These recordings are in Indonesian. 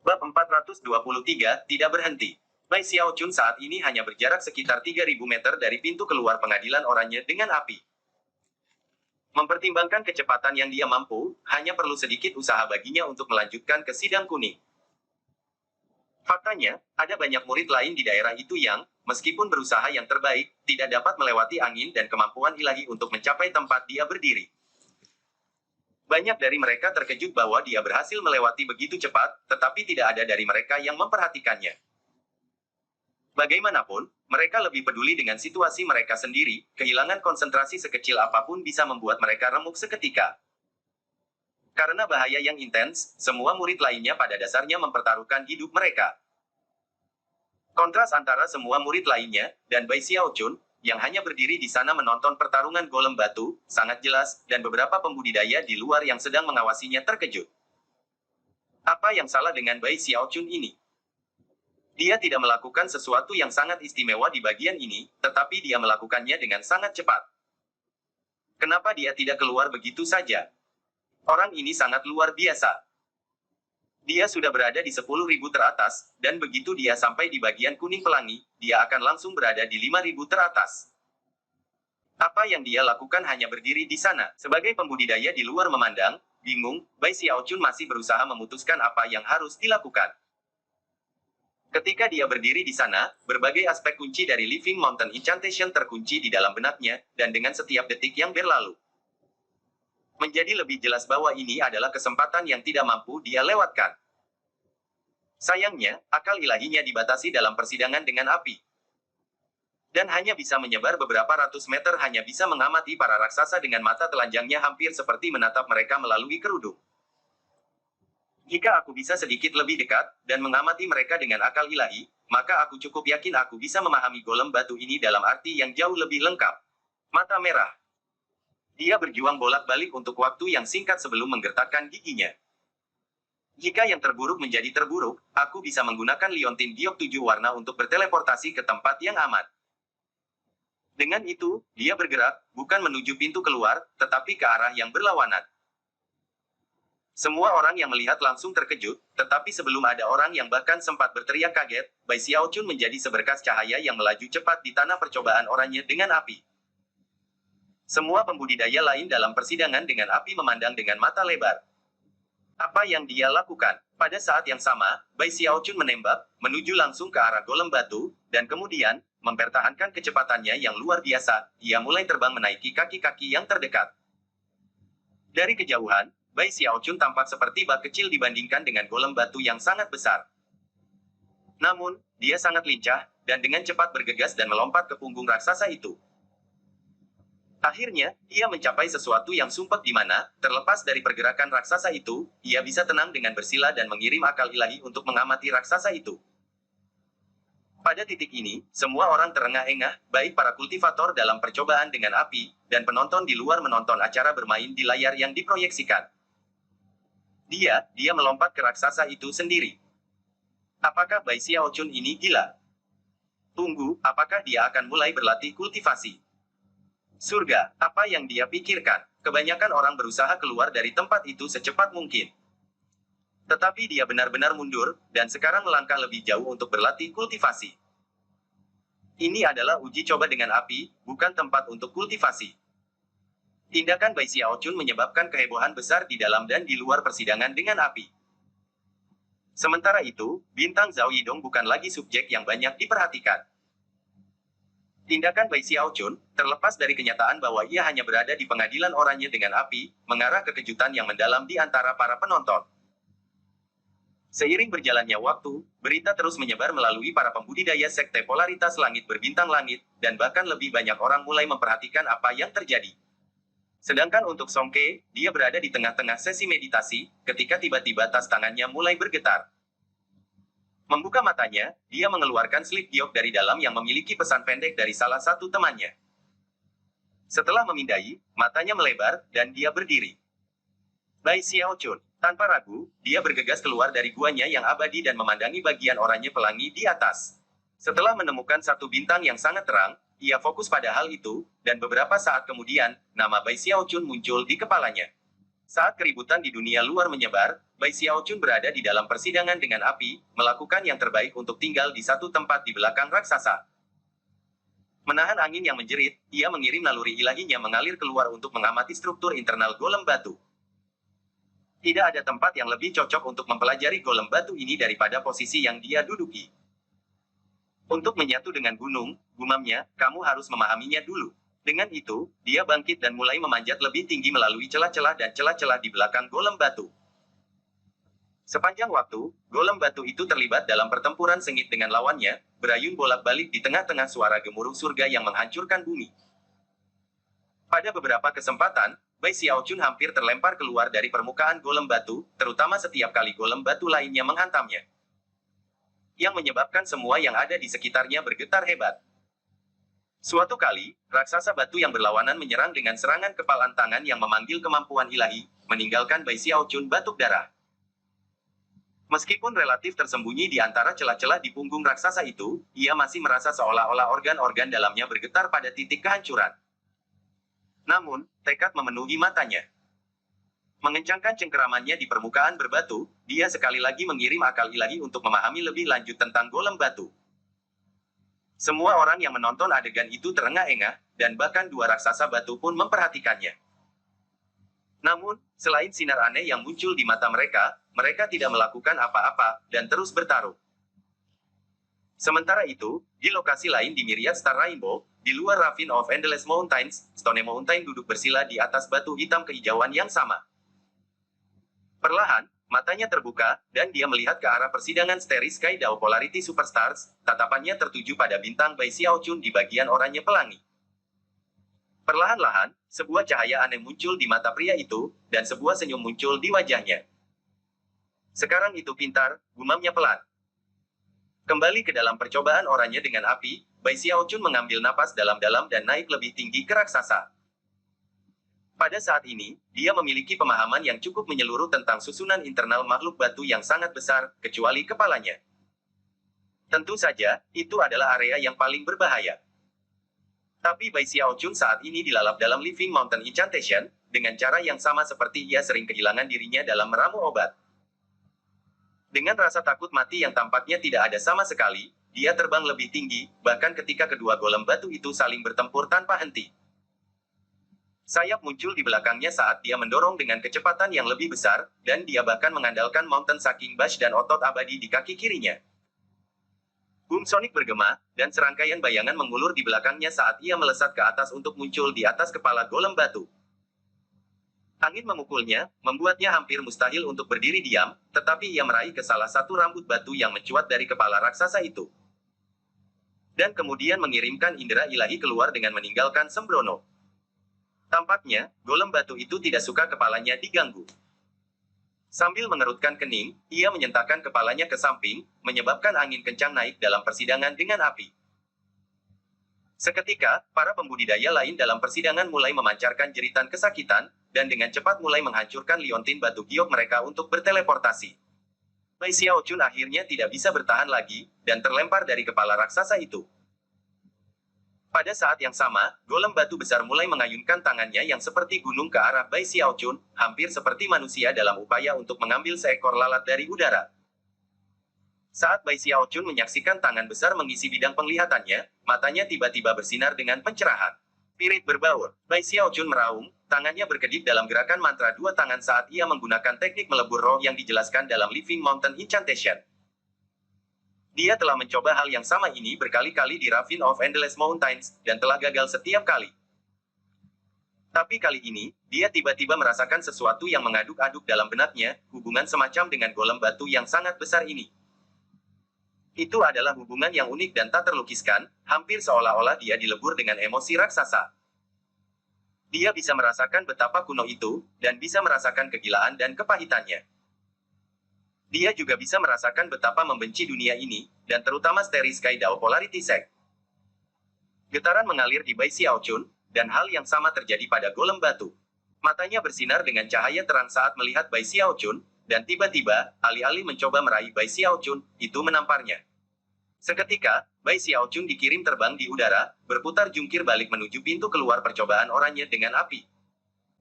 Bab 423, tidak berhenti. Bai Xiaochun saat ini hanya berjarak sekitar 3.000 meter dari pintu keluar pengadilan oranye dengan api. Mempertimbangkan kecepatan yang dia mampu, hanya perlu sedikit usaha baginya untuk melanjutkan ke sidang kuning. Faktanya, ada banyak murid lain di daerah itu yang, meskipun berusaha yang terbaik, tidak dapat melewati angin dan kemampuan ilahi untuk mencapai tempat dia berdiri. Banyak dari mereka terkejut bahwa dia berhasil melewati begitu cepat, tetapi tidak ada dari mereka yang memperhatikannya. Bagaimanapun, mereka lebih peduli dengan situasi mereka sendiri, kehilangan konsentrasi sekecil apapun bisa membuat mereka remuk seketika. Karena bahaya yang intens, semua murid lainnya pada dasarnya mempertaruhkan hidup mereka. Kontras antara semua murid lainnya, dan Bai Xiaochun, yang hanya berdiri di sana menonton pertarungan golem batu, sangat jelas, dan beberapa pembudidaya di luar yang sedang mengawasinya terkejut. Apa yang salah dengan Bai Xiaochun ini? Dia tidak melakukan sesuatu yang sangat istimewa di bagian ini, tetapi dia melakukannya dengan sangat cepat. Kenapa dia tidak keluar begitu saja? Orang ini sangat luar biasa. Dia sudah berada di 10.000 teratas, dan begitu dia sampai di bagian kuning pelangi, dia akan langsung berada di 5.000 teratas. Apa yang dia lakukan hanya berdiri di sana. Sebagai pembudidaya di luar memandang, bingung, Bai Xiaochun masih berusaha memutuskan apa yang harus dilakukan. Ketika dia berdiri di sana, berbagai aspek kunci dari Living Mountain Incantation terkunci di dalam benaknya, dan dengan setiap detik yang berlalu, menjadi lebih jelas bahwa ini adalah kesempatan yang tidak mampu dia lewatkan. Sayangnya, akal ilahinya dibatasi dalam persidangan dengan api. Dan hanya bisa menyebar beberapa ratus meter, hanya bisa mengamati para raksasa dengan mata telanjangnya hampir seperti menatap mereka melalui kerudung. Jika aku bisa sedikit lebih dekat, dan mengamati mereka dengan akal ilahi, maka aku cukup yakin aku bisa memahami golem batu ini dalam arti yang jauh lebih lengkap. Mata merah. Dia berjuang bolak-balik untuk waktu yang singkat sebelum menggertakkan giginya. Jika yang terburuk menjadi terburuk, aku bisa menggunakan liontin giok 7 warna untuk berteleportasi ke tempat yang aman. Dengan itu, dia bergerak, bukan menuju pintu keluar, tetapi ke arah yang berlawanan. Semua orang yang melihat langsung terkejut, tetapi sebelum ada orang yang bahkan sempat berteriak kaget, Bai Xiaochun menjadi seberkas cahaya yang melaju cepat di tanah percobaan oranye dengan api. Semua pembudidaya lain dalam persidangan dengan api memandang dengan mata lebar. Apa yang dia lakukan? Pada saat yang sama, Bai Xiaochun menembak, menuju langsung ke arah golem batu, dan kemudian, mempertahankan kecepatannya yang luar biasa, dia mulai terbang menaiki kaki-kaki yang terdekat. Dari kejauhan, Bai Xiaochun tampak seperti bak kecil dibandingkan dengan golem batu yang sangat besar. Namun, dia sangat lincah, dan dengan cepat bergegas dan melompat ke punggung raksasa itu. Akhirnya, ia mencapai sesuatu yang sumpek di mana, terlepas dari pergerakan raksasa itu, ia bisa tenang dengan bersila dan mengirim akal ilahi untuk mengamati raksasa itu. Pada titik ini, semua orang terengah-engah, baik para kultivator dalam percobaan dengan api, dan penonton di luar menonton acara bermain di layar yang diproyeksikan. Dia melompat ke raksasa itu sendiri. Apakah Bai Xiaochun ini gila? Tunggu, apakah dia akan mulai berlatih kultivasi? Surga, apa yang dia pikirkan? Kebanyakan orang berusaha keluar dari tempat itu secepat mungkin. Tetapi dia benar-benar mundur, dan sekarang melangkah lebih jauh untuk berlatih kultivasi. Ini adalah uji coba dengan api, bukan tempat untuk kultivasi. Tindakan Bai Xiaochun menyebabkan kehebohan besar di dalam dan di luar persidangan dengan api. Sementara itu, bintang Zhao Yidong bukan lagi subjek yang banyak diperhatikan. Tindakan Bai Xiaochun, terlepas dari kenyataan bahwa ia hanya berada di pengadilan oranye dengan api, mengarah ke kejutan yang mendalam di antara para penonton. Seiring berjalannya waktu, berita terus menyebar melalui para pembudidaya sekte polaritas langit berbintang langit, dan bahkan lebih banyak orang mulai memperhatikan apa yang terjadi. Sedangkan untuk Song Ke, dia berada di tengah-tengah sesi meditasi, ketika tiba-tiba tas tangannya mulai bergetar. Membuka matanya, dia mengeluarkan slip giok dari dalam yang memiliki pesan pendek dari salah satu temannya. Setelah memindai, matanya melebar, dan dia berdiri. Bai Xiaochun, tanpa ragu, dia bergegas keluar dari guanya yang abadi dan memandangi bagian oranye pelangi di atas. Setelah menemukan satu bintang yang sangat terang, ia fokus pada hal itu, dan beberapa saat kemudian, nama Bai Xiaochun muncul di kepalanya. Saat keributan di dunia luar menyebar, Bai Xiaochun berada di dalam persidangan dengan api, melakukan yang terbaik untuk tinggal di satu tempat di belakang raksasa. Menahan angin yang menjerit, ia mengirim naluri ilahinya mengalir keluar untuk mengamati struktur internal golem batu. Tidak ada tempat yang lebih cocok untuk mempelajari golem batu ini daripada posisi yang dia duduki. Untuk menyatu dengan gunung, gumamnya, kamu harus memahaminya dulu. Dengan itu, dia bangkit dan mulai memanjat lebih tinggi melalui celah-celah dan celah-celah di belakang golem batu. Sepanjang waktu, golem batu itu terlibat dalam pertempuran sengit dengan lawannya, berayun bolak-balik di tengah-tengah suara gemuruh surga yang menghancurkan bumi. Pada beberapa kesempatan, Bai Xiaochun hampir terlempar keluar dari permukaan golem batu, terutama setiap kali golem batu lainnya menghantamnya. Yang menyebabkan semua yang ada di sekitarnya bergetar hebat. Suatu kali, raksasa batu yang berlawanan menyerang dengan serangan kepalan tangan yang memanggil kemampuan ilahi, meninggalkan Bai Xiaochun batuk darah. Meskipun relatif tersembunyi di antara celah-celah di punggung raksasa itu, ia masih merasa seolah-olah organ-organ dalamnya bergetar pada titik kehancuran. Namun, tekad memenuhi matanya. Mengencangkan cengkeramannya di permukaan berbatu, dia sekali lagi mengirim akal ilahi untuk memahami lebih lanjut tentang golem batu. Semua orang yang menonton adegan itu terengah-engah, dan bahkan dua raksasa batu pun memperhatikannya. Namun, selain sinar aneh yang muncul di mata mereka tidak melakukan apa-apa, dan terus bertarung. Sementara itu, di lokasi lain di Myriad Star Rainbow, di luar Ravine of Endless Mountains, Stone Mountain duduk bersila di atas batu hitam kehijauan yang sama. Perlahan, matanya terbuka, dan dia melihat ke arah persidangan Starry Sky Dao Polarity Superstars, tatapannya tertuju pada bintang Bai Xiaochun di bagian oranye pelangi. Perlahan-lahan, sebuah cahaya aneh muncul di mata pria itu, dan sebuah senyum muncul di wajahnya. Sekarang itu pintar, gumamnya pelan. Kembali ke dalam percobaan oranye dengan api, Bai Xiaochun mengambil napas dalam-dalam dan naik lebih tinggi ke raksasa. Pada saat ini, dia memiliki pemahaman yang cukup menyeluruh tentang susunan internal makhluk batu yang sangat besar, kecuali kepalanya. Tentu saja, itu adalah area yang paling berbahaya. Tapi Bai Xiaochun saat ini dilalap dalam Living Mountain Incantation, dengan cara yang sama seperti ia sering kehilangan dirinya dalam meramu obat. Dengan rasa takut mati yang tampaknya tidak ada sama sekali, dia terbang lebih tinggi, bahkan ketika kedua golem batu itu saling bertempur tanpa henti. Sayap muncul di belakangnya saat dia mendorong dengan kecepatan yang lebih besar, dan dia bahkan mengandalkan Mountain Sucking Bash dan otot abadi di kaki kirinya. Boom Sonic bergema, dan serangkaian bayangan mengulur di belakangnya saat ia melesat ke atas untuk muncul di atas kepala golem batu. Angin memukulnya, membuatnya hampir mustahil untuk berdiri diam, tetapi ia meraih ke salah satu rambut batu yang mencuat dari kepala raksasa itu. Dan kemudian mengirimkan indera ilahi keluar dengan meninggalkan Sembrono. Tampaknya, golem batu itu tidak suka kepalanya diganggu. Sambil mengerutkan kening, ia menyentakkan kepalanya ke samping, menyebabkan angin kencang naik dalam persidangan dengan api. Seketika, para pembudidaya lain dalam persidangan mulai memancarkan jeritan kesakitan, dan dengan cepat mulai menghancurkan liontin batu giok mereka untuk berteleportasi. Bai Xiaochun akhirnya tidak bisa bertahan lagi, dan terlempar dari kepala raksasa itu. Pada saat yang sama, golem batu besar mulai mengayunkan tangannya yang seperti gunung ke arah Bai Xiaochun, hampir seperti manusia dalam upaya untuk mengambil seekor lalat dari udara. Saat Bai Xiaochun menyaksikan tangan besar mengisi bidang penglihatannya, matanya tiba-tiba bersinar dengan pencerahan. Spirit berbaur. Bai Xiaochun meraung, tangannya berkedip dalam gerakan mantra dua tangan saat ia menggunakan teknik melebur roh yang dijelaskan dalam Living Mountain Incantation. Dia telah mencoba hal yang sama ini berkali-kali di Ravine of Endless Mountains, dan telah gagal setiap kali. Tapi kali ini, dia tiba-tiba merasakan sesuatu yang mengaduk-aduk dalam benaknya, hubungan semacam dengan golem batu yang sangat besar ini. Itu adalah hubungan yang unik dan tak terlukiskan, hampir seolah-olah dia dilebur dengan emosi raksasa. Dia bisa merasakan betapa kuno itu, dan bisa merasakan kegilaan dan kepahitannya. Dia juga bisa merasakan betapa membenci dunia ini, dan terutama Starry Sky Dao Polarity Sect. Getaran mengalir di Bai Xiaochun, dan hal yang sama terjadi pada golem batu. Matanya bersinar dengan cahaya terang saat melihat Bai Xiaochun, dan tiba-tiba, alih-alih mencoba meraih Bai Xiaochun, itu menamparnya. Seketika, Bai Xiaochun dikirim terbang di udara, berputar jungkir balik menuju pintu keluar percobaan oranye dengan api.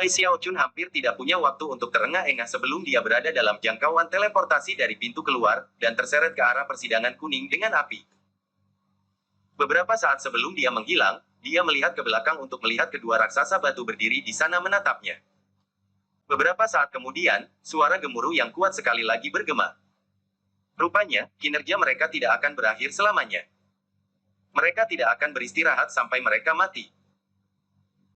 Wei Xiaochun hampir tidak punya waktu untuk terengah-engah sebelum dia berada dalam jangkauan teleportasi dari pintu keluar, dan terseret ke arah persidangan kuning dengan api. Beberapa saat sebelum dia menghilang, dia melihat ke belakang untuk melihat kedua raksasa batu berdiri di sana menatapnya. Beberapa saat kemudian, suara gemuruh yang kuat sekali lagi bergema. Rupanya, kinerja mereka tidak akan berakhir selamanya. Mereka tidak akan beristirahat sampai mereka mati.